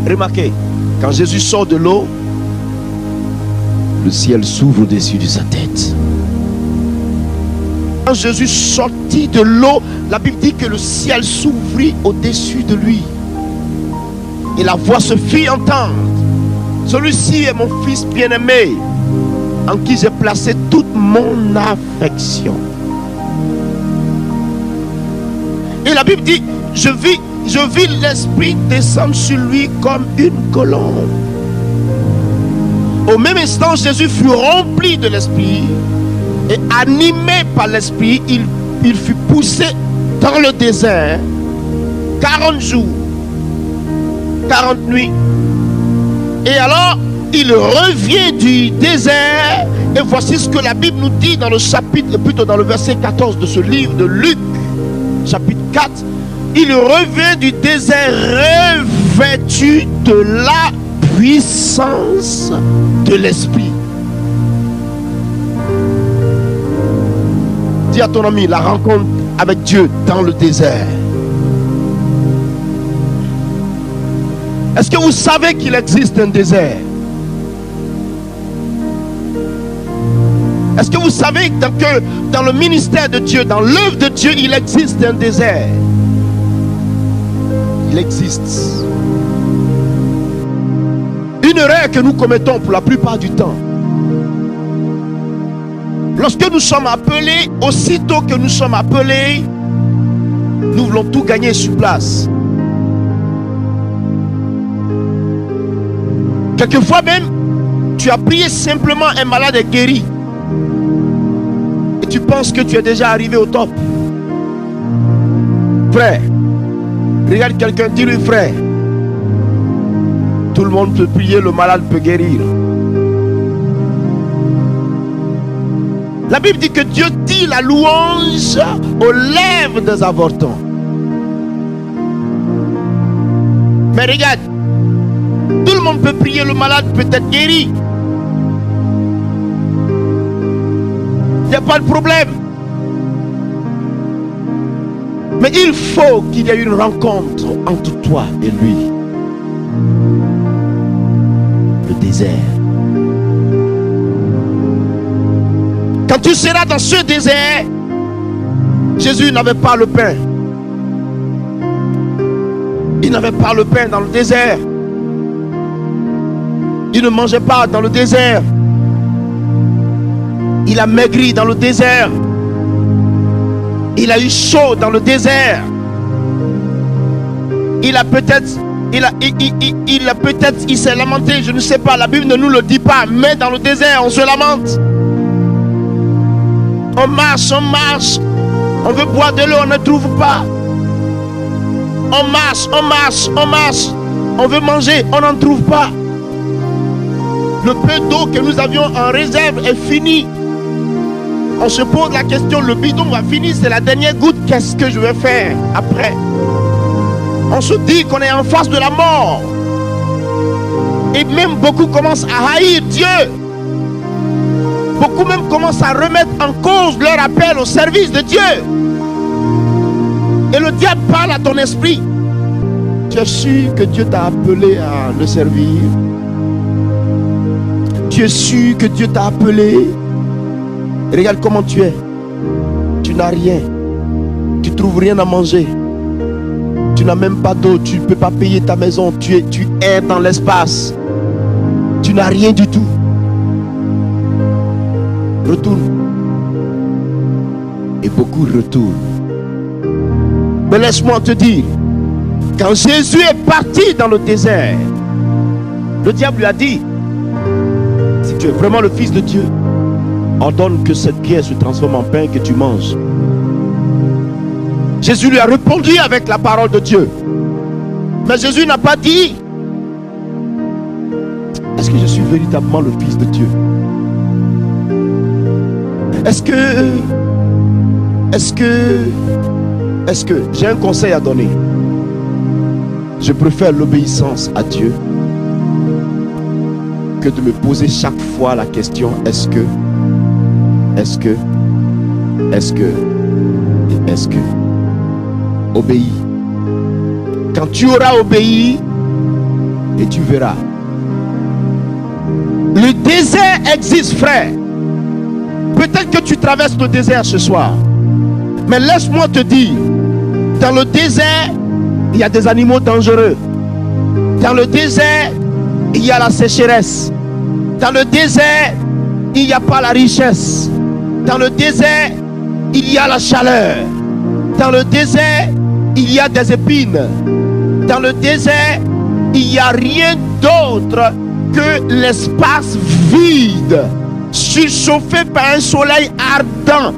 Remarquez, quand Jésus sort de l'eau, le ciel s'ouvre au-dessus de sa tête. Quand Jésus sortit de l'eau, la Bible dit que le ciel s'ouvrit au-dessus de lui. Et la voix se fit entendre. Celui-ci est mon fils bien-aimé, en qui j'ai placé toute mon affection. Et la Bible dit, je vis l'Esprit descendre sur lui comme une colombe. Au même instant, Jésus fut rempli de l'Esprit et animé par l'Esprit, il fut poussé dans le désert 40 jours, 40 nuits. Et alors, il revient du désert. Et voici ce que la Bible nous dit dans le chapitre, plutôt dans le verset 14 de ce livre de Luc, chapitre 4. Il revient du désert revêtu de la puissance de l'Esprit. Dis à ton ami, la rencontre avec Dieu dans le désert. Est-ce que vous savez qu'il existe un désert? Est-ce que vous savez que dans le ministère de Dieu, dans l'œuvre de Dieu, il existe un désert? Il existe. Une erreur que nous commettons pour la plupart du temps. Lorsque nous sommes appelés, aussitôt que nous sommes appelés, nous voulons tout gagner sur place. Quelquefois même, tu as prié simplement, un malade est guéri. Et tu penses que tu es déjà arrivé au top. Frère, regarde quelqu'un, dis-lui frère. Tout le monde peut prier, le malade peut guérir. La Bible dit que Dieu dit la louange aux lèvres des avortants. Mais regarde, tout le monde peut prier, le malade peut être guéri. Il n'y a pas de problème. Mais il faut qu'il y ait une rencontre entre toi et lui. Le désert. Quand tu seras dans ce désert, Jésus n'avait pas le pain. Il n'avait pas le pain dans le désert. Il ne mangeait pas dans le désert. Il a maigri dans le désert. Il a eu chaud dans le désert. Il s'est lamenté, je ne sais pas, la Bible ne nous le dit pas, mais dans le désert, on se lamente. On marche, on veut boire de l'eau, on ne trouve pas. On marche, on veut manger, on n'en trouve pas. Le peu d'eau que nous avions en réserve est fini. On se pose la question, le bidon va finir, c'est la dernière goutte, qu'est-ce que je vais faire après? On se dit qu'on est en face de la mort. Et même beaucoup commencent à haïr Dieu. Beaucoup même commencent à remettre en cause leur appel au service de Dieu. Et le diable parle à ton esprit. Tu es sûr que Dieu t'a appelé à le servir? Tu es sûr que Dieu t'a appelé? Regarde comment tu es. Tu n'as rien. Tu ne trouves rien à manger. Tu n'as même pas d'eau. Tu ne peux pas payer ta maison. Tu es dans l'espace. Tu n'as rien du tout. Retourne. Et beaucoup retournent. Mais laisse-moi te dire, quand Jésus est parti dans le désert, le diable lui a dit, si tu es vraiment le Fils de Dieu, ordonne que cette pierre se transforme en pain que tu manges. Jésus lui a répondu avec la parole de Dieu. Mais Jésus n'a pas dit, est-ce que je suis véritablement le Fils de Dieu? Est-ce que j'ai un conseil à donner? Je préfère l'obéissance à Dieu que de me poser chaque fois la question est-ce que obéis. Quand tu auras obéi, Et tu verras. Le désert existe, frère. Peut-être que tu traverses le désert ce soir. Mais laisse-moi te dire, dans le désert, il y a des animaux dangereux. Dans le désert, il y a la sécheresse. Dans le désert, il n'y a pas la richesse. Dans le désert, il y a la chaleur. Dans le désert, il y a des épines. Dans le désert, il n'y a rien d'autre que l'espace vide, surchauffé par un soleil ardent.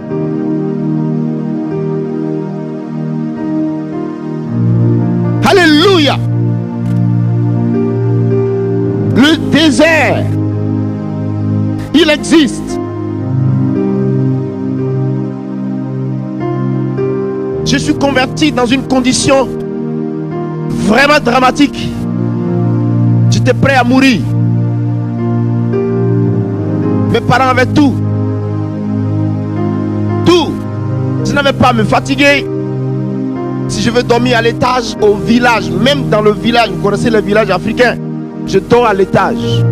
Alléluia. Le désert, il existe. Je suis converti dans une condition vraiment dramatique. J'étais prêt à mourir. Mes parents avaient tout. Tout. Je n'avais pas à me fatiguer. Si je veux dormir à l'étage, au village, même dans le village, vous connaissez les villages africains, je dors à l'étage.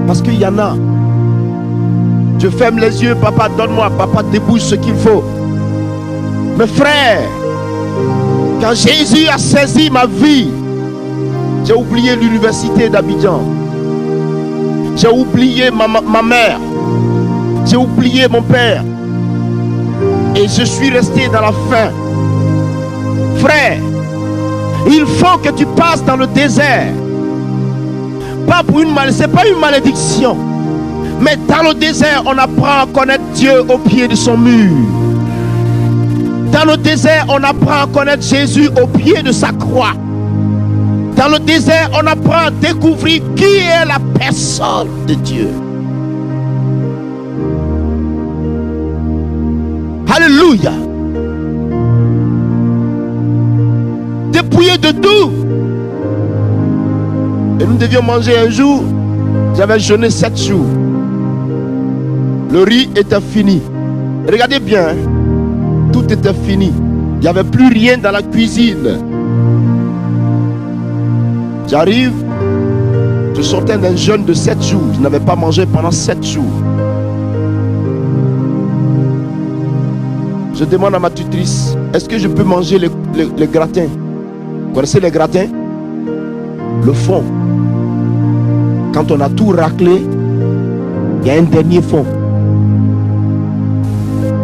Parce qu'il y en a. Je ferme les yeux, papa, donne-moi, papa, débouche ce qu'il faut. Mes frères, quand Jésus a saisi ma vie, j'ai oublié l'université d'Abidjan. J'ai oublié ma mère. J'ai oublié mon père. Et je suis resté dans la faim. Frère, il faut que tu passes dans le désert. Pas pour une malédiction, c'est pas une malédiction. Mais dans le désert, on apprend à connaître Dieu au pied de son mur. Dans le désert, on apprend à connaître Jésus au pied de sa croix. Dans le désert, on apprend à découvrir qui est la personne de Dieu. Alléluia. Dépouillé de tout. Et nous devions manger un jour. J'avais jeûné 7 jours. Le riz était fini. Regardez bien. Tout était fini. Il n'y avait plus rien dans la cuisine. J'arrive. Je sortais d'un jeûne de 7 jours. Je n'avais pas mangé pendant 7 jours. Je demande à ma tutrice, est-ce que je peux manger les gratins? Vous connaissez les gratins? Le fond. Quand on a tout raclé, il y a un dernier fond.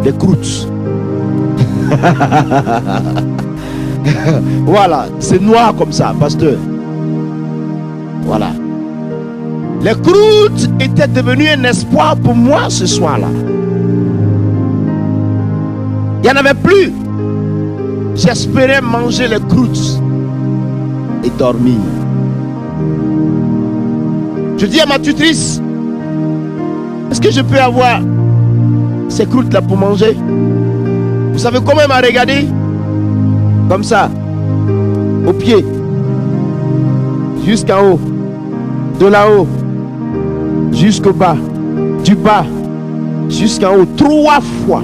Les croûtes. Voilà, c'est noir comme ça, pasteur. Voilà. Les croûtes étaient devenues un espoir pour moi ce soir-là. Il n'y en avait plus. J'espérais manger les croûtes et dormir. Je dis à ma tutrice, est-ce que je peux avoir ces croûtes-là pour manger? Vous savez comment elle m'a regardé? Comme ça, au pied, jusqu'en haut, de là-haut, jusqu'au bas, du bas, jusqu'en haut, 3 fois.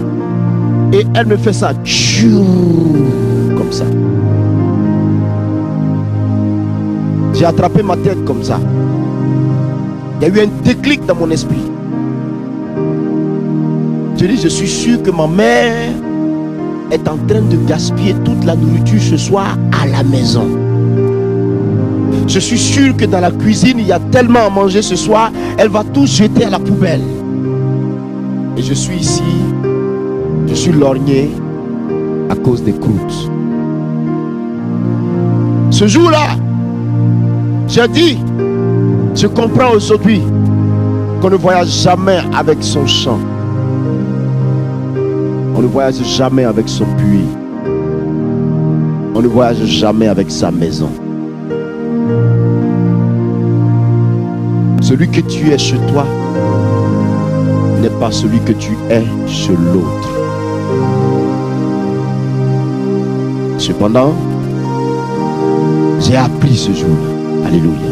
Et elle me fait ça, comme ça. J'ai attrapé ma tête comme ça. Il y a eu un déclic dans mon esprit. Je dis, je suis sûr que ma mère est en train de gaspiller toute la nourriture ce soir à la maison. Je suis sûr que dans la cuisine, il y a tellement à manger ce soir, elle va tout jeter à la poubelle. Et je suis ici, je suis lorgné à cause des croûtes. Ce jour-là, j'ai dit, je comprends aujourd'hui qu'on ne voyage jamais avec son champ. On ne voyage jamais avec son puits. On ne voyage jamais avec sa maison. Celui que tu es chez toi n'est pas celui que tu es chez l'autre. Cependant, j'ai appris ce jour-là. Alléluia.